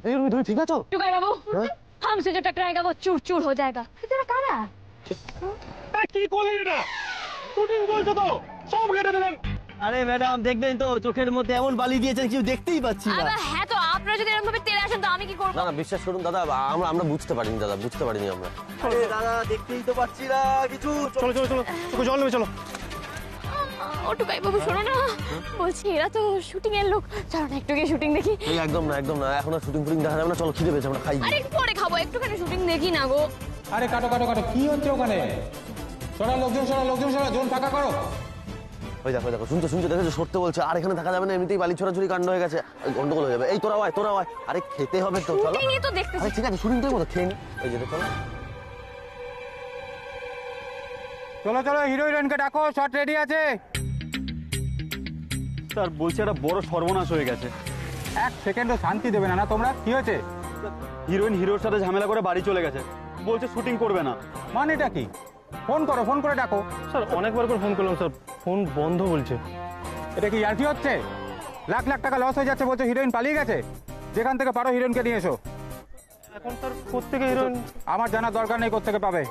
তুমি ঠিক আছো? टुकाई बाबू, हमसे जो टकराएगा वो चूर चूर हो जाएगा। तेरा काना? কি করলেন এটা? শুটিং বলছো তো সব কেটে দিলেন। আরে ম্যাডাম দেখবেন তো চোখের মধ্যে এমন বালি দিয়েছেন কেউ দেখতেই পাচ্ছি না। আরে হ্যাঁ তো আপনারা যদি এরকম ভাবে তেলে আসেন তো আমি কি করব? না না বিশ্বাস করুন দাদা, আমরা বুঝতে পারিনি দাদা, বুঝতে পারিনি আমরা। আরে দাদা দেখতেই তো পাচ্ছি না কিছু। চলো চলো চলো, চোখে জল নেবে চলো। ও টুকাই বাবু শোনো না, বলছি এরা তো শুটিং এর লোক, চলো না একটু গিয়ে শুটিং দেখি। এই একদম না এখন আর শুটিং দেখা যাবে না, চলো খিদে পেয়েছে আমরা খাই। আরে একটু পরে খাবো, একটুখানি শুটিং দেখি না গো। আরে কাটো কাটো কাটো, কি হচ্ছে ওখানে? সরা লোকজন সরা, জোন ফাঁকা করো। ওই দেখো শুনছো দেখেছো সরতে বলছে, আর এখানে থাকা যাবে না, এমনিতেই বালি ছোড়াছুড়ি কাণ্ড হয়ে গেছে, গন্ডগোল হয়ে যাবে। এই তোরা আয়, আরে খেতে হবে তো, চলো। শুটিং তো দেখতেছি। আরে ঠিক আছে শুটিং টাইম মতো খেয়ে নি, এই যে চলো। চলো হিরো হিরোইনকে ডাকো, শট রেডি আছে। স্যার বলছি একটা বড় সর্বনাশ হয়ে গেছে। এক সেকেন্ডও শান্তি দেবে না তোমরা? কি হয়েছে? হিরোইন হিরোর সাথে ঝামেলা করে বাড়ি চলে গেছে, বলছে শুটিং করবে না। মানেটা কি? ফোন করে ডাকো। স্যার অনেকবার করে ফোন করলাম স্যার, ফোন বন্ধ বলছে। এটা কি ইয়ার্কি হচ্ছে? লাখ লাখ টাকা লস হয়ে যাচ্ছে, বলছে হিরোইন পালিয়ে গেছে। যেখান থেকে পারো হিরোইনকে নিয়ে এসো। এখন স্যার কোত্থেকে হিরোইন? আমার জানার দরকার নেই কোত্থেকে পাবে,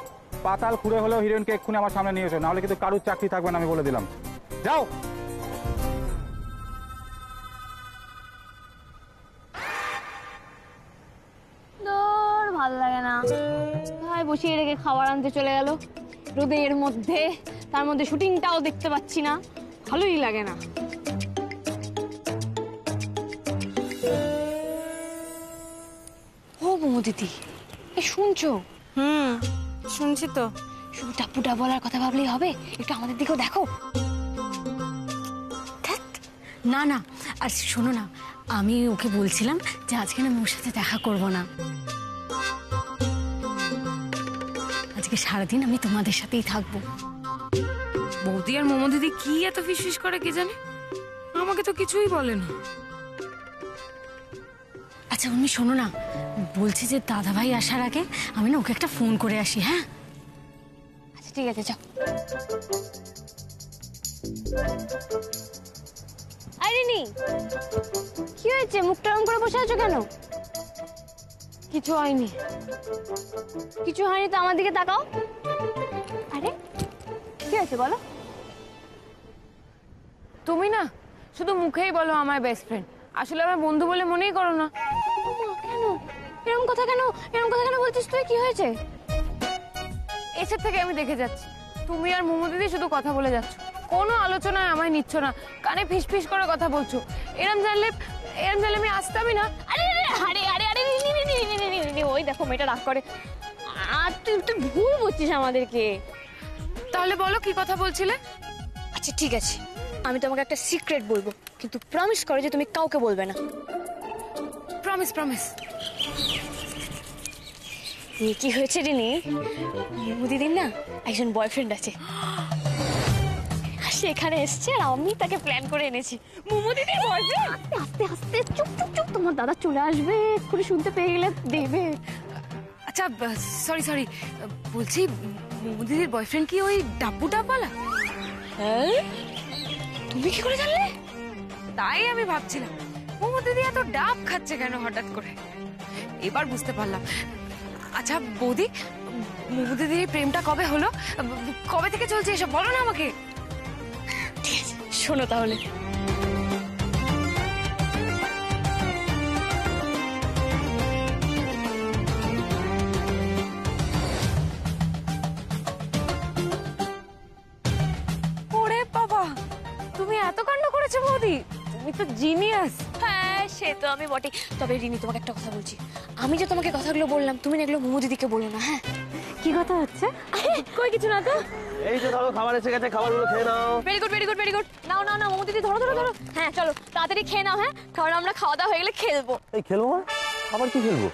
পাতাল খুঁড়ে হলেও হিরোইনকে এক্ষুনি আমার সামনে নিয়ে এসো, নাহলে কিন্তু কারুর চাকরি থাকবে না, আমি বলে দিলাম। যাও। ভালো লাগে না ভাই, বসিয়ে রেখে খাবার আনতে চলে গেল রোদের মধ্যে, তার মধ্যে শুটিংটাও দেখতে পাচ্ছি না, ভালোই লাগে না। ও মোমো দিদি, শুনছো? শুনছি তো। শুধু টাপুটা বলার কথা ভাবলেই হবে? একটু আমাদের দিকেও দেখো। না না, আর শোনো না, আমি ওকে বলছিলাম যে আজকে না ওর সাথে দেখা করব না, আজকে সারাদিন আমি তোমাদের সাথেই থাকবো। বৌদি আর মোমো দিদি কি এত ফিসফিস করে কে জানে, আমাকে তো কিছুই বলে না। আচ্ছা উনি শোনো না, বলছি যে দাদা ভাই আসার আগে আমি না ওকে একটা ফোন করে আসি। হ্যাঁ আচ্ছা ঠিক আছে, যাও। আরে নি, কি হয়েছে? মুখটা রং করে বসে আছো কেন? কিছু হয়নি তো আমার দিকে তাকাও। আরে কি হয়েছে বলো? তুমি না শুধু মুখেই বলো আমার বেস্ট ফ্রেন্ড, আসলে আমার বন্ধু বলে মনেই করো না। কেন এরকম কথা কেন বলছিস তুই? কি হয়েছে? এসের থেকে আমি দেখে যাচ্ছি তুমি আর মোমো দিদি শুধু কথা বলে যাচ্ছ, কোনো আলোচনায় আমায় নিচ্ছ না, কানে ফিসফিস করে কথা বলছো। এরম জানলে আমি আসতামই না। আরে ওই দেখো মেয়েটা রাগ করে, আর তুই ভুল বলছিস আমাদেরকে। তাহলে বলো কি কথা বলছিলে? আচ্ছা ঠিক আছে, আমি তোমাকে একটা সিক্রেট বলবো, কিন্তু প্রমিস করো যে তুমি কাউকে বলবে না। প্রমিস। কি হয়েছে রিনি, মোমো দিদির না একজন বয়ফ্রেন্ড আছে, সেখানে এসছে আর আমি তাকে প্ল্যান করে এনেছি। মোমো দিদির বয়ফ্রেন্ড। আস্তে চুপ, তোমার দাদা চলে আসবে, এক্ষুনি শুনতে পেয়ে গেলে দেবে। আচ্ছা সরি, বলছি মোমো দিদির বয়ফ্রেন্ড কি ওই ডাব্বু ডাবওয়ালা? হ্যাঁ, তুমি কি করে জানলে? তাই আমি ভাবছিলাম মোমো দিদি এত ডাব খাচ্ছে কেন হঠাৎ করে, এবার বুঝতে পারলাম। আচ্ছা বৌদি, মোমো দিদির প্রেমটা কবে হলো, কবে থেকে চলছে এসব বলো না আমাকে। ঠিক আছে শোনো তাহলে। ওরে বাবা, তুমি এত কাণ্ড করেছো বৌদি, তুমি তো জিনিয়াস। হ্যাঁ সে তো আমি বটে, তবে রিনি তোমাকে একটা কথা বলছি, আমি যে তোমাকে কথাগুলো বললাম তুমি না এগুলো মোমো দিদিকে বলো না। হ্যাঁ কি কথা হচ্ছে? কই কিছু না তো। এই যে ধরো খাবার এসে গেছে, খাবারগুলো খেয়ে নাও। Very good. নাও মোমো দিদি ধরো। হ্যাঁ চলো তাড়াতাড়ি খেয়ে নাও। হ্যাঁ কারণ আমরা খাওয়া দাওয়া হয়ে গেলে খেলবো। এই খেলবো না, আবার কি খেলবো?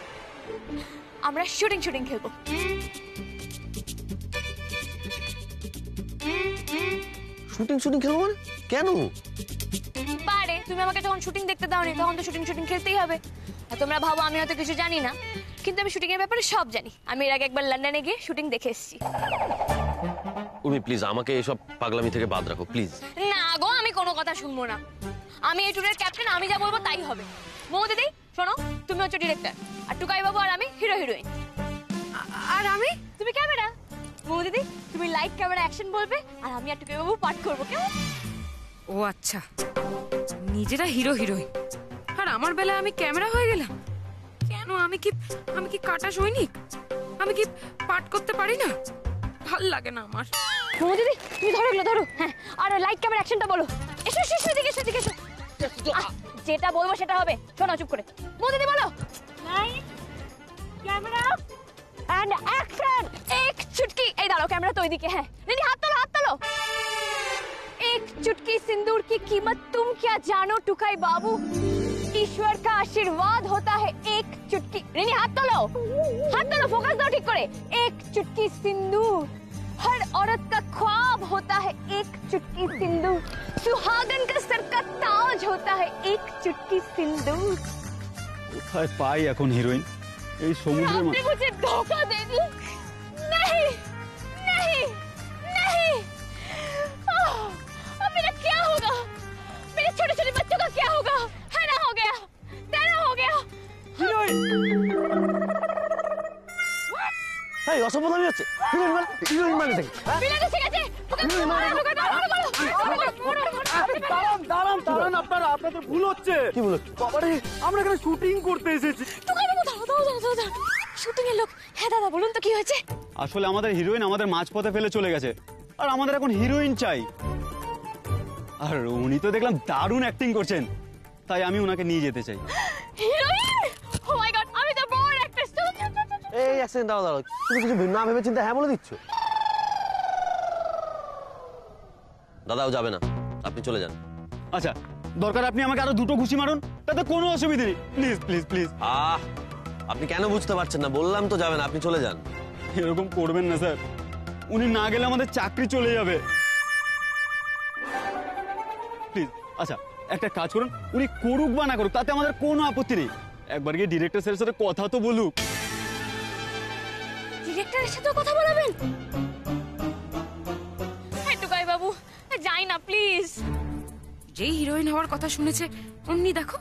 আমরা শুটিং খেলবো। শুটিং খেলবো মানে? কেন? পারে তুমি আমাকে যখন শুটিং দেখতে দাওনি তখন তো শুটিং খেলতেই হবে। আর তোমরা ভাবো আমি হয়তো কিছু জানি না, কিন্তু আমি শুটিং এর ব্যাপারে সব জানি। আমি এর আগে একবার লন্ডনে গিয়ে শুটিং দেখে এসেছি। উর্মি প্লিজ আমাকে এসব পাগলামি থেকে বাদ রাখো প্লিজ। না গো, আমি কোনো কথা শুনবো না। আমি এই ট্যুরের ক্যাপ্টেন, আমি যা বলবো তাই হবে। মোমো দিদি শোনো, তুমি হচ্ছে ডিরেক্টর, আর টুকাই বাবু আর আমি হিরো হিরোইন। আর আমি? তুমি ক্যামেরা। মৌ দিদি, তুমি লাইট ক্যামেরা অ্যাকশন বলবে, আর আমি আর টুকাই বাবু পাঠ করবো, কেমন? ও আচ্ছা, নিজেরা হিরো হিরোইন, আর আমার বেলায় আমি ক্যামেরা হয়ে গেলাম কেন? আমি কি কাটা সৈনিক? আমি কি পাঠ করতে পারি না? ভাল লাগে না আমার। মৌ দিদি, তুমি ধরো এগুলো, ধরো। হ্যাঁ, আর লাইট ক্যামেরা অ্যাকশনটা বলো। এসো এসো এসো, এদিকে এসো, এদিকে এসো। যেটা বলবো সেটা হবে, শোনো চুপ করে। মৌ দিদি বলো, লাইট ক্যামেরা एंड एक्शन। एक चुटकी, এই দাঁড়াও, ক্যামেরা তো ওইদিকে। হ্যাঁ রেডি, হাত তোলো, হাত তোলো। एक चुटकी सिंदूर की कीमत तुम क्या जानो टुकाई बाबू, ईश्वर का आशीर्वाद होता है एक चुटकी। रेडी, हाथ तोलो, फोकस दो ठीक करे। एक चुटकी सिंदूर, हर औरत का ख्वाब होता है एक चुटकी सिंदूर, सुहागन का सर का ताज होता है एक चुटकी सिंदूर। কোথায় পাই এখন হিরোইন? এই সমুদ্রের आपने मुझे धोखा दे दी। नहीं नहीं नहीं, अब मेरा क्या होगा? मेरे छोटे छोटे बच्चों का क्या होगा? है ना, हो गया, तेरा हो गया। এই অসম্ভব হচ্ছে। হিরোইন মানে কি? বিলেতে ঠিক আছে, ওকে মারো, ওকে দাঁড়ান, আপনাদের ভুল হচ্ছে। কি বলো? বাবারে, আমরা এখানে শুটিং করতে এসেছি। শুটিং এর লোক। হ্যাঁ দাদা, বলুন তো কি হয়েছে? আসলে আমাদের হিরোইন আমাদের মাঝপথে ফেলে চলে গেছে, আর আমাদের এখন হিরোইন চাই। আর উনি তো দেখলাম দারুণ অ্যাক্টিং করছেন, তাই আমি ওনাকে নিয়ে যেতে চাই। হিরোইন? ও মাই গড, আমি তো বড় অ্যাক্ট্রেস। এই এক সেকেন্ড দাঁড়াও, তুমি কিছু না ভেবে চিন্তা হ্যাঁ বলে দিচ্ছ। দাদাও যাবে না, আপনি চলে যান। আচ্ছা, দরকার আপনি আমাকে আরো দুটো ঘুষি মারুন, তাতে কোনো অসুবিধা নেই। Please please please. আপনি কেন বুঝতে পারছেন না? বললাম তো যাবেন, আপনি চলে যান। এরকম করবেন না স্যার, উনি না গেলে আমাদের চাকরি চলে যাবে। প্লিজ। আচ্ছা, একটা কাজ করুন, উনি করুক বা না করুক তাতে আমাদের কোনো আপত্তি নেই। একবার গিয়ে ডিরেক্টর স্যারের সাথে কথা তো বলুক। ডিরেক্টরের সাথে কথা বলাবেন? টুকাই বাবু, যাই না প্লিজ। যেই হিরোইন হওয়ার কথা শুনেছে অমনি দেখো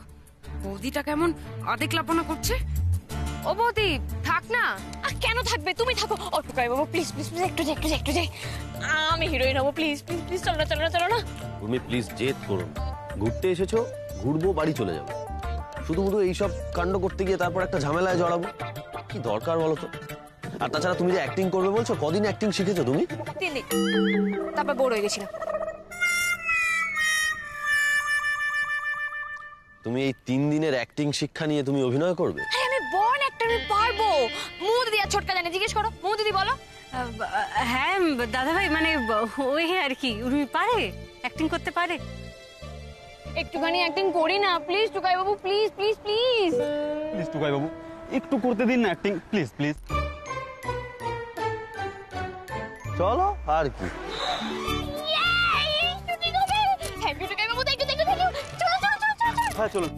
বৌদিটা কেমন আদেক লাপনা করছে। ও বৌদি, থাক না। কেন থাকবে, তুমি থাকো। ও টুকাই বাবু প্লিজ প্লিজ প্লিজ, একটু যাই। আমি হিরোইন হবো, প্লিজ প্লিজ প্লিজ, চলো না। তুমি প্লিজ জেদ করুন, ঘুরতে এসেছো, ঘুরবো, বাড়ি চলে যাবো। শুধু এইসব কাণ্ড করতে গিয়ে তারপর একটা ঝামেলায় জড়াবো, কি দরকার বলো তো? আর তাছাড়া তুমি যে অ্যাক্টিং করবে বলছো, কদিন অ্যাক্টিং শিখেছো তুমি? 3 দিন, তারপর বোর হয়ে গেছিলাম। তুমি এই 3 দিনের অ্যাক্টিং শিক্ষা নিয়ে তুমি অভিনয় করবে? আমি বর্ন অ্যাক্টর, আমি পারবো। মৌ দিদি আর ছোটকা জানে, জিজ্ঞেস করো। মৌ দিদি বলো। হ্যাঁ দাদা ভাই, মানে ওই আর কি, উনি পারে, অ্যাক্টিং করতে পারে। একটুখানি অ্যাক্টিং করি না please Tukai Babu, please please please please Tukai বাবু, একটু করতে দিন না অ্যাক্টিং, প্লিজ প্লিজ। চলো আর কি। হ্যাঁ চলুন।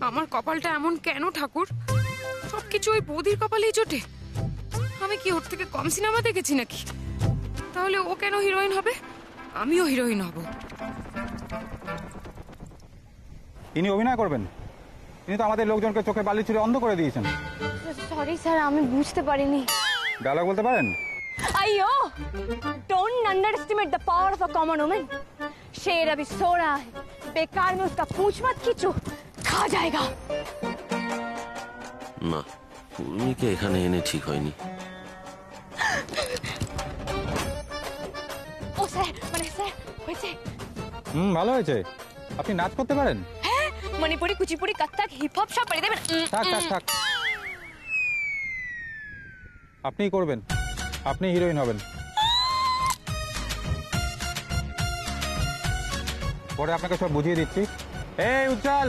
আমার কপালটা এমন কেন ঠাকুর? সবকিছু ওই বৌদির কপালেই জোটে। আমি কি ওর থেকে কম সিনেমা দেখেছি নাকি? তাহলে ও কেন হিরোইন হবে, আমিও হিরোইন হব। ইনি অভিনয় করবেন? ইনি তো আমাদের লোকজনকে চোখে বালি ছুঁড়ে অন্ধ করে দিয়েছেন। সরি স্যার, আমি বুঝতে পারিনি। ডায়লগ বলতে পারেন? अयो, don't underestimate the power of a common woman. शेर अभी सो रहा है, बेकार में उसका पूंछ मत खींचो, खा जाएगा। না, উনিকে এখানে এনে ঠিক হয়নি। ও স্যার, মানে স্যার হয়েছে। ভালো হয়েছে। আপনি নাচ করতে পারেন? হ্যাঁ, মণিপুরি, কুচিপুরি, কত্থক, হিপ হপ সব পারি দেবেন। থাক। আপনিই করবেন, আপনি হিরোইন হবেন। পরে আপনাকে সব বুঝিয়ে দিচ্ছি। এই উজ্জ্বল,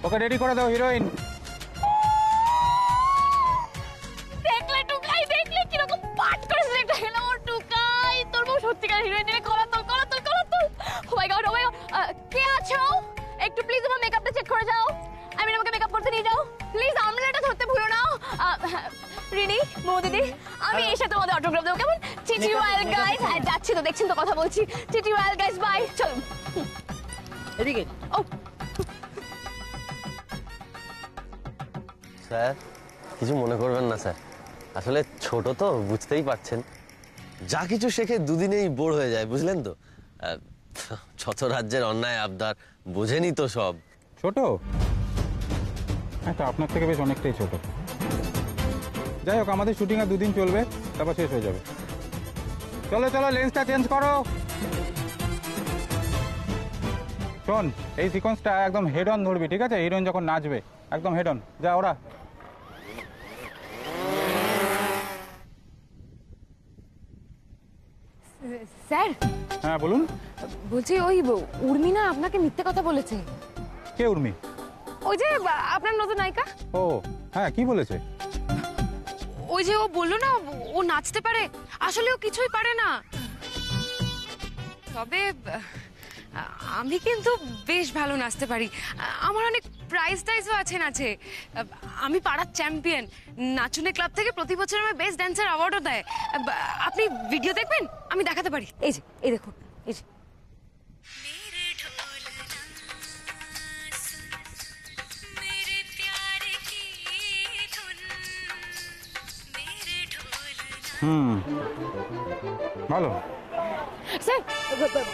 ওকে রেডি করে দাও হিরোইন। দেখলে টুকাই, দেখলে কিরকম পাঠ করে সিলেক্ট হয়ে গেল ওর টুকাই। তোর বউ সত্যিকার হিরোইন রে, কলা তোল। ও মাই গড, কে আছো? একটু প্লিজ আমার মেকআপটা চেক করে যাও। আমি আমাকে মেকআপ করতে নিয়ে যাও প্লিজ। আমলাটা ধরতে ভুলো না। রিনি, মৌ দিদি, আমি এসে তোমাদের অটোগ্রাফ দেবো, কেমন? টিটি রয়্যাল গাইস, যাচ্ছি তো, দেখছেন তো কথা বলছি। TT royal guys, bye. চলুন। এদিকে। ও স্যার কিছু মনে করবেন না স্যার, আসলে ছোট তো বুঝতেই পারছেন, যা কিছু শেখে দুদিনেই বোর হয়ে যায়, বুঝলেন তো। যত রাজ্যের অন্যায় আবদার বোঝেনি তো সব। ছোট? হ্যাঁ, তো আপনার থেকে বেশ অনেকটাই ছোট। যাই হোক, আমাদের শুটিং আর 2 দিন চলবে, তারপর শেষ হয়ে যাবে। চলো চলো, লেন্সটা চেঞ্জ করো। শোন, এই সিকোয়েন্সটা একদম হেড অন ধরবি, ঠিক আছে? হিরোইন যখন নাচবে একদম হেড অন। যা ওরা। স্যার হ্যাঁ বলুন। বলছি ওই উর্মি না আপনাকে মিথ্যে কথা বলেছে। কে উর্মি? ওই যে আপনার নতুন নায়িকা। ও হ্যাঁ, কি বলেছে? ওই যে ও বললো না ও নাচতে পারে, আসলে ও কিছুই পারে না। তবে আমি কিন্তু বেশ ভালো নাচতে পারি, আমার অনেক প্রাইজ টাইজও আছে নাচে। আমি পাড়ার চ্যাম্পিয়ন, নাচুনে ক্লাব থেকে প্রতি বছর আমার বেস্ট ড্যান্সার অ্যাওয়ার্ডও দেয়। আপনি ভিডিও দেখবেন, আমি দেখাতে পারি। এই যে এই দেখুন, এই যে ভালো। স্যার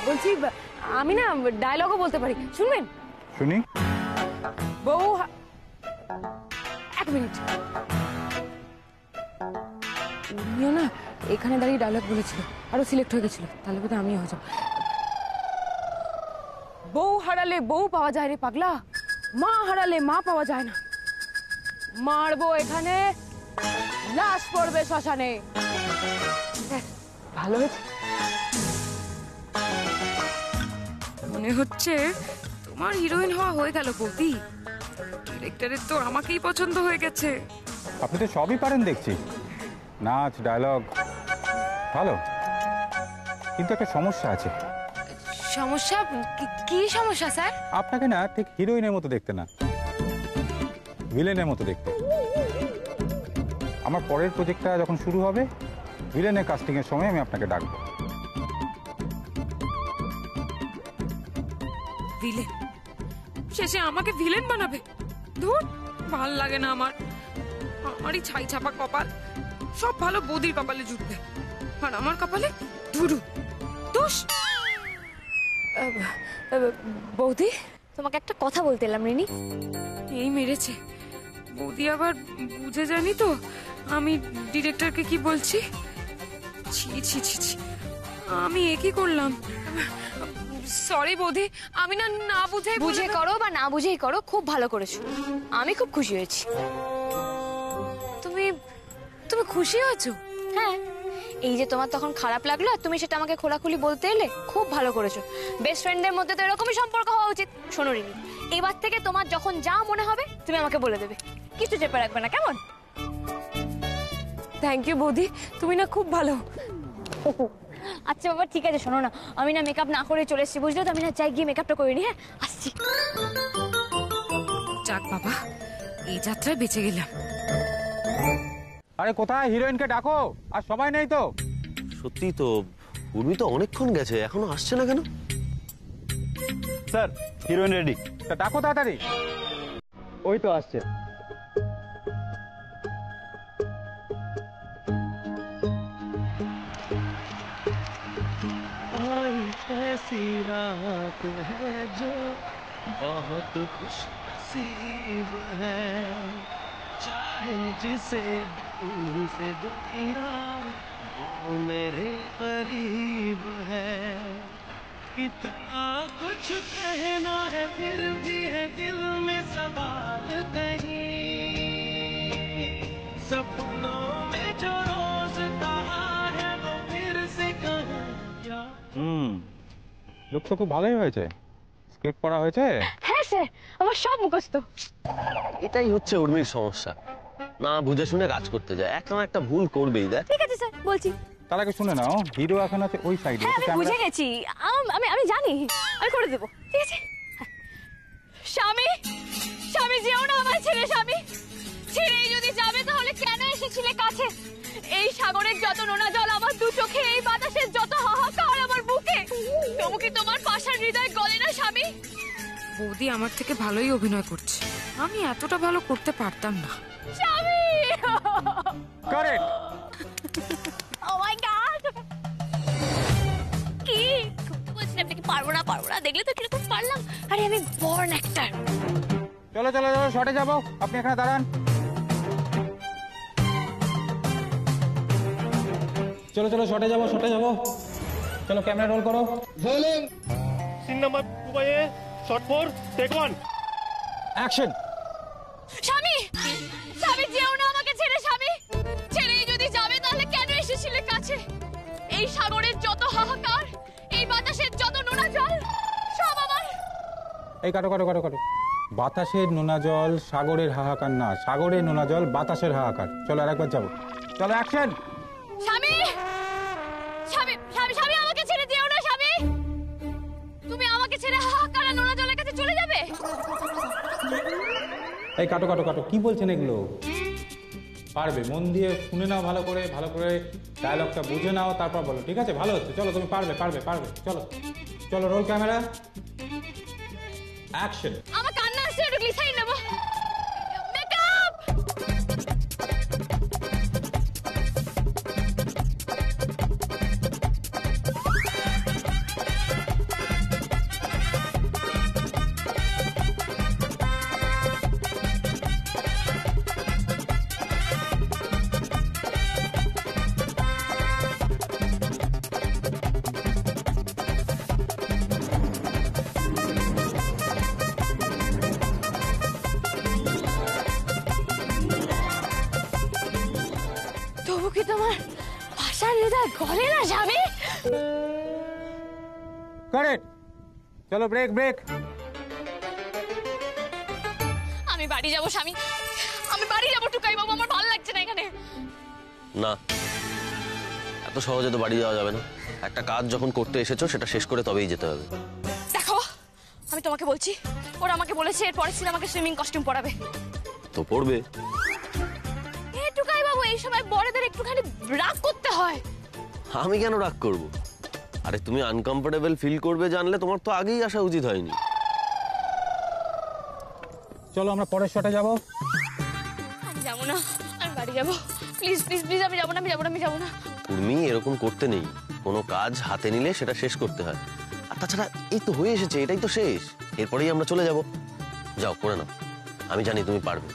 বলছি আমি না ডায়লগও বলতে পারি, শুনবেন? শুনি। বউ 1 মিনিট। উর্মিও না এখানে দাঁড়িয়ে ডায়লগ বলেছিল, আরো সিলেক্ট হয়ে গেছিল, তাহলে বোধহয় আমিও হয়ে যাব। বউ হারালে বউ পাওয়া যায় রে পাগলা, মা হারালে মা পাওয়া যায় না। মারবো এখানে, লাশ পড়বে শ্মশানে। ভালো হয়েছে। মনে হচ্ছে তোমার হিরোইন হওয়া হয়ে গেল বৌদি। ডিরেক্টরের তো আমাকেই পছন্দ হয়ে গেছে। আপনি তো সবই পারেন দেখছি, নাচ, ডায়লগ, ভালো। কিন্তু একটা সমস্যা আছে। সমস্যা? কি সমস্যা স্যার? আপনাকে না ঠিক হিরোইনের মতো দেখতে না, ভিলেনের মতো দেখতে। আমার পরের প্রজেক্টটা যখন শুরু হবে, ভিলেনের কাস্টিং এর সময় আমি আপনাকে ডাকবো। ভিলেন? শেষে আমাকে ভিলেন বানাবে? ধুর, ভাল লাগে না আমার। আমারই ছাই ছাপা কপাল, সব ভালো বৌদির কপালে জুটবে, আর আমার কপালে ধুরু দোষ। বৌদি, তোমাকে একটা কথা বলতে এলাম রিনি। এই মেরেছে বৌদি, আবার বুঝে জানি তো আমি ডিরেক্টরকে কি বলছি। ছি ছি ছি ছি, আমি একই করলাম। সরি বৌদি, আমি না না বুঝে বুঝে করো বা না বুঝেই করো, খুব ভালো করেছো, আমি খুব খুশি হয়েছি। তুমি তুমি খুশি হয়েছো? হ্যাঁ, এই যে তোমার তখন খারাপ লাগলো আর তুমি সেটা আমাকে খোলাখুলি বলতে এলে, খুব ভালো করেছো। বেস্ট ফ্রেন্ডদের মধ্যে তো এরকমই সম্পর্ক হওয়া উচিত। শোনো রিনি, এবার থেকে তোমার যখন যা মনে হবে তুমি আমাকে বলে দেবে, কিছু চেপে রাখবে না, কেমন? থ্যাংক ইউ বৌদি, তুমি না খুব ভালো। আচ্ছা বাবা ঠিক আছে, শোনো না, আমি না মেকআপ না করে চলে এসেছি, বুঝলে তো? আমি না চাই গিয়ে মেকআপটা করে নি। হ্যাঁ, আসছি। যাক বাবা, এই যাত্রায় বেঁচে গেলাম। আরে কোথায়? হিরোইনকে ডাকো, আর সময় নেই তো। সত্যি তো, উর্মি তো অনেকক্ষণ গেছে, এখনো আসছে না কেন? Sir heroine ready. তা ডাকো তাড়াতাড়ি। ওই তো আসছে। ऐसी रात है जो बहुत खुश नसीब है, चाहे जिसे दूर से दुनिया वो मेरे करीब है, कितना कुछ कहना है फिर भी है दिल में सवाल कहीं, सपनों में जो रोज कहा है वो फिर से कहूं क्या। লোক তো খুব ভালোই হয়েছে, স্ক্রিপ্ট পড়া হয়েছে। হ্যাঁ স্যার, আমার সব মুখস্থ। এটাই হচ্ছে উর্মির সমস্যা, না বুঝে শুনে কাজ করতে যায়, একটা না একটা ভুল করবেই। দেখ ঠিক আছে স্যার, বলছি। তার আগে শুনে নাও, হিরো এখন আছে ওই সাইডে। হ্যাঁ আমি বুঝে গেছি, আমি জানি, আমি করে দেবো, ঠিক আছে। স্বামী, স্বামী যেও না আমার ছেলে, স্বামী ছেড়েই যদি যাবে তাহলে কেন এসেছিলে কাছে? এই সাগরের যত নোনা জল আমার দু চোখে, এই বাতাসের যত হাহাকার আমার বুকে, তবু কি তোমার পাষাণ হৃদয় গলে না স্বামী? বৌদি আমার থেকে ভালোই অভিনয় করছে, আমি এতটা ভালো করতে পারতাম না। স্বামী! কারেক্ট। Oh my God! কি বলছিলাম নাকি পারবো না, দেখলে তো কিরকম পারলাম। আরে আমি বর্ন অ্যাক্টর। চলো চলো চলো, শর্টে যাবো, আপনি এখানে দাঁড়ান। চলো চলো, শর্টে যাবো, চলো ক্যামেরা রোল করো। Scene number 2 shot 4 take 1 action. স্বামী! স্বামী যেও না আমাকে ছেড়ে, স্বামী! ছেড়েই যদি যাবে তাহলে কেন এসেছিলে কাছে? এই সাগরের যত হাহাকার, এই বাতাসের যত নোনা জল, সব আমার। এই কাটো কাটো কাটো কাটো। বাতাসের নোনা জল সাগরের হাহাকার না, সাগরের নোনা জল বাতাসের হাহাকার। চলো আরেকবার যাবো, চলো অ্যাকশন। স্বামী! স্বামী! স্বামী! স্বামী আমাকে ছেড়ে যেও না, স্বামী! তুমি আমাকে ছেড়ে হাহাকার আর নোনা জলের কাছে চলে যাবে? এই কাটো কাটো কাটো, কি বলছেন এগুলো? পারবে, মন দিয়ে শুনে নাও, ভালো করে ডায়লগটা বুঝে নাও, তারপর বলো, ঠিক আছে? ভালো হচ্ছে, চলো তুমি পারবে। চলো চলো, রোল ক্যামেরা, অ্যাকশন। আমার কান্না আসছে, একটু গ্লিসারিন নেবো। মেকআপ! তবু কি তোমার ভাষার হৃদয় গলে না, স্বামী? কারেক্ট। চলো ব্রেক। আমি বাড়ি যাবো, স্বামী। আমি বাড়ি যাবো, টুকাই বাবু, আমার ভালো লাগছে না এখানে। না, এত সহজে তো বাড়ি যাওয়া যাবে না। একটা কাজ যখন করতে এসেছো সেটা শেষ করে তবেই যেতে হবে। দেখো, আমি তোমাকে বলছি, ওরা আমাকে বলেছে এর পরের দিন আমাকে সুইমিং কস্টিউম পরাবে। তো পড়বে। টুকাই বাবু, এই সময় বড়দের একটুখানি রাগ করতে হয়। আমি কেন রাগ করব? আরে তুমি আনকমফোর্টেবল ফিল করবে জানলে তোমার তো আগেই আসা উচিত হয়নি। চলো আমরা পরের শটে যাবো। আমি যাবো না, আমি বাড়ি যাবো। প্লিজ প্লিজ প্লিজ, আমি যাবো না। উর্মি, এরকম করতে নেই। কোনো কাজ হাতে নিলে সেটা শেষ করতে হয়। আর তাছাড়া এই তো হয়ে এসেছে, এটাই তো শেষ, এরপরেই আমরা চলে যাব। যাও করে নাও, আমি জানি তুমি পারবে।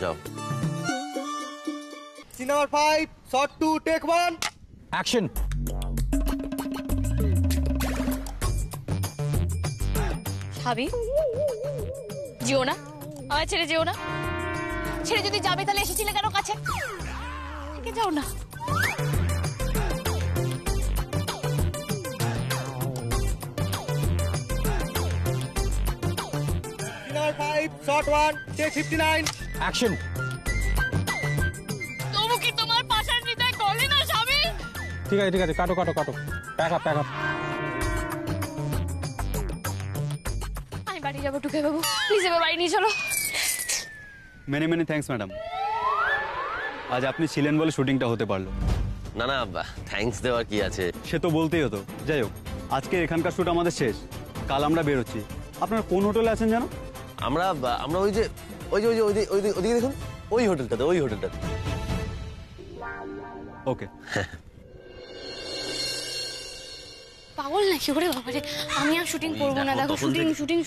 যাও। Scene number 5 shot 2 take 1 action. ভাবি, যেও না, আমার ছেড়ে যেও না। ছেড়ে যদি যাবে তাহলে এসেছিলে কেন কাছে? যাও না। Scene number 5 shot 1 take 59 action. তবু কি তোমার পাশার হৃদয় গলে না, স্বামী? ঠিক আছে, কাটো প্যাক আপ। আমি বাড়ি যাবো, টুকাই বাবু, প্লিজ এবার বাড়ি নিয়ে চলো। মেনি থ্যাঙ্কস ম্যাডাম, আজ আপনি ছিলেন বলে শুটিংটা হতে পারলো। না না, থ্যাঙ্কস দেওয়ার কি আছে? সে তো বলতেই হতো। যাই হোক, আজকে এখানকার শুট আমাদের শেষ, কাল আমরা বেরোচ্ছি। আপনার কোন হোটেলে আছেন জানো? আমরা ওই যে ওইদিকে দেখুন, ওই হোটেলটাতে। ওকে। পাগল নাকি ওরে বাবা রে, আমি আর শুটিং করবো না। দেখো,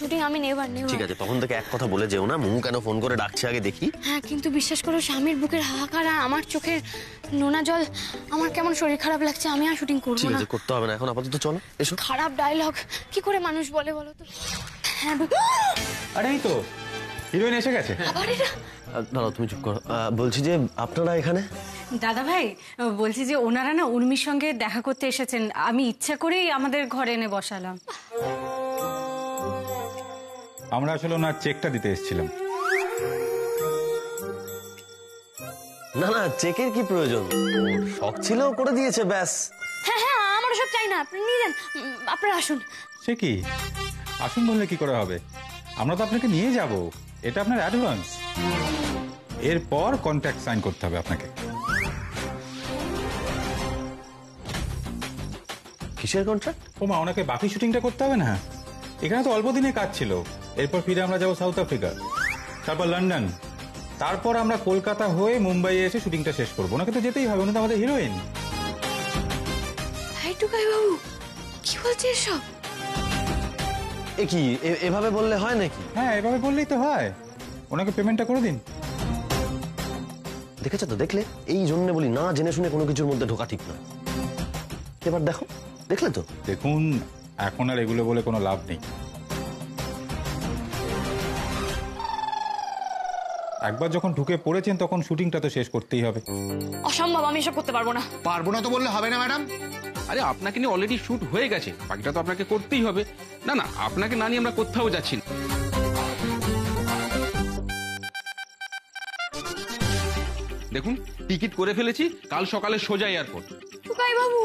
শুটিং আমি নেবার। ঠিক আছে, তখন থেকে এক কথা বলে যেও না। মুমু কেন ফোন করে ডাকছে আগে দেখি। হ্যাঁ, কিন্তু বিশ্বাস করো, স্বামীর বুকের হাহাকার আর আমার চোখের নোনা জল, আমার কেমন শরীর খারাপ লাগছে। আমি আর শুটিং করবো ঠিক না। আছে, করতে হবে না এখন, আপাতত চলো, এসো। খারাপ ডায়লগ কি করে মানুষ বলে বলো তো? হ্যাঁ, আরে এই তো হিরোইন এসে গেছে। আবার এটা? দাঁড়াও, তুমি চুপ করো। বলছি যে আপনারা এখানে? দাদা ভাই, বলছি যে ওনারা না উর্মির সঙ্গে দেখা করতে এসেছেন, আমি ইচ্ছা করেই আমাদের ঘরে এনে বসালাম। আমরা আসলে ওনার চেকটা দিতে এসেছিলাম। না না, চেকের কি প্রয়োজন? ওর শখ ছিল, করে দিয়েছে, ব্যাস। হ্যাঁ, আমার সব চাই না, আপনি নিয়ে যান। আপনারা আসুন। সে কি, আসুন বললে কি করে হবে? আমরা তো আপনাকে নিয়ে যাব, এটা আপনার অ্যাডভান্স। এরপর কন্ট্রাক্ট সাইন করতে হবে আপনাকে। কিসের কন্ট্রাক্ট? ওমা, ওনাকে বাকি শুটিংটা করতে হবে না? এখানে তো অল্প দিনের কাজ ছিল, এরপর ফিরে আমরা যাবো সাউথ আফ্রিকা, তারপর লন্ডন, তারপর আমরা কলকাতা হয়ে মুম্বাইয়ে এসে শুটিংটা শেষ করবো। ওনাকে তো যেতেই হবে, উনি তো আমাদের হিরোইন। এই টুকাই বাবু কি বলছে এসব? এ কি এভাবে বললে হয় নাকি? হ্যাঁ, এভাবে বললেই তো হয়। ওনাকে পেমেন্টটা করে দিন। দেখেছো তো, দেখলে? এই জন্য বলি না জেনে শুনে কোনো কিছুর মধ্যে ঢোকা ঠিক না। এবার দেখো, দেখলে তো? দেখুন, এখন আর এগুলো বলে কোনো লাভ নেই। একবার যখন ঢুকে পড়েছেন তখন শুটিংটা তো শেষ করতেই হবে। অসম্ভব, আমি এসব করতে পারবো না। পারবো না তো বললে হবে না ম্যাডাম। আরে আপনাকে নিয়ে অলরেডি শুট হয়ে গেছে, বাকিটা তো আপনাকে করতেই হবে। না না, আপনাকে না নিয়ে আমরা কোথাও যাচ্ছি না। দেখুন, টিকিট করে ফেলেছি, কাল সকালে সোজা এয়ারপোর্ট। টুকাই বাবু